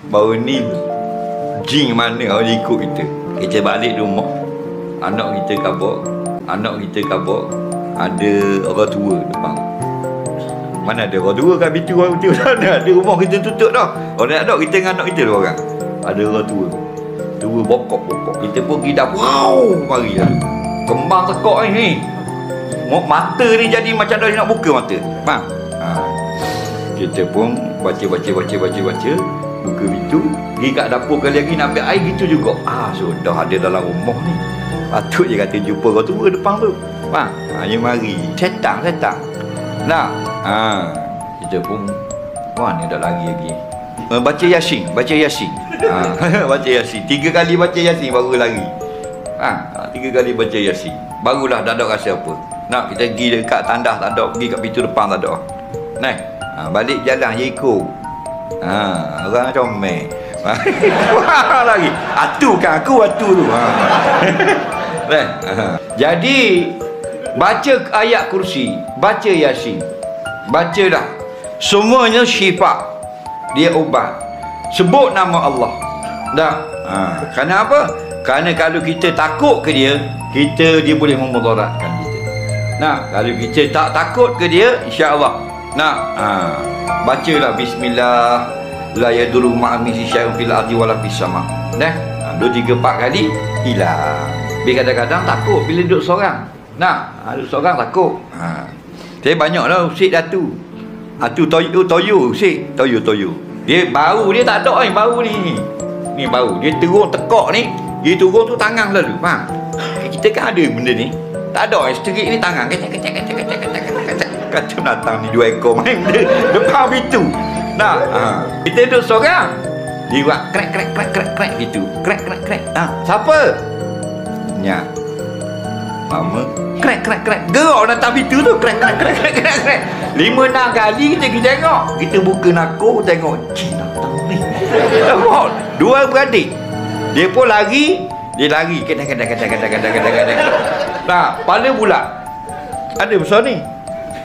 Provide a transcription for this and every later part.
baru ni jin mana orang ikut kita. Kita balik rumah, anak kita kabur, ada orang tua depan. Mana ada orang tua kat pintu orang tua sana. Ada rumah kita tutup dah. Orang nak kita dengan anak kita dua orang. Ada orang tua bokok. Kita pergi dah, wow, mari lah. Kembang tekok ni. Mata ni jadi macam dah nak buka mata. Faham? Kita pun baca. Buka pintu. Pergi kat dapur kali lagi nak ambil air, gitu juga. Sudah ada dalam rumah ni. Patut je kata jumpa orang tua depan tu. Faham? Dia mari. Setang. Nah, kita pun mana dah lagi. Baca Yasin. Baca Yasin. 3 kali baca Yasin baru lari. 3 kali baca Yasin. Barulah tak ada rasa apa. Nak kita pergi dekat tandas tak ada, pergi kat pintu depan tak ada. Nah, balik jalan je ikut. Orang comel. Lagi. Atu kan aku tu. Jadi baca ayat kursi, baca Yasin. Bacalah. Semuanya syifa. Dia ubat. Sebut nama Allah. Dah. Kerana apa? Kerana kalau kita takut ke dia boleh memudaratkan kita. Nah, kalau kita tak takut ke dia, insya-Allah. Nah, bacalah bismillah la yadurru ma'amihi syai'un fil ardi wala fis sama. Dah. 2 3 4 kali hilang. Bila kadang-kadang takut bila duduk seorang. Nah, duduk seorang takut. Saya banyaklah usik datu. Atu toyo usik, toyo. Dia bau dia tak ada bau ni. Ni bau. Dia turun tekak ni, dia turun tu tangan selalu. Faham? Kita kan ada benda ni. Tak ada sterik ni tangan. Kacau datang ni 2 ekor main dia depan pintu. Nah, kita duduk seorang. Dia buat krek gitu. Krek. Siapa? Nya. Mama krek. Gerak datang pintu tu krek. 5-6 kali kita pergi tengok. Kita buka nako tengok. Cina datang ni. Nampak? 2 beradik. Dia pun lari. Dia lari. Kadang. Nah, pala pula. Ada besar ni.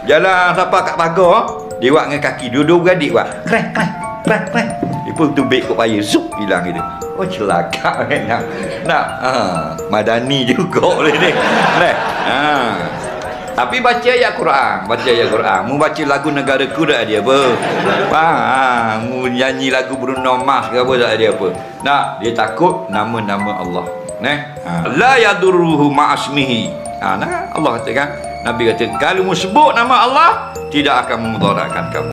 Jalan sampai kat pagar. Dia buat dengan kaki. Dua-dua beradik buat. Krek. Dia pun tubik kot payah. Zup, hilang gitu. Oh, celaka kan. Nak. Madani juga boleh ni. Tapi baca ayat Quran. Mu baca lagu Negaraku tak ada apa. Mu nyanyi lagu Bruno Mars ke apa tak ada apa. Nak, dia takut nama-nama Allah. La yadurruhu ma'asmihi. Allah katakan, Nabi kata, kalau mu sebut nama Allah, tidak akan memudaratkan kamu.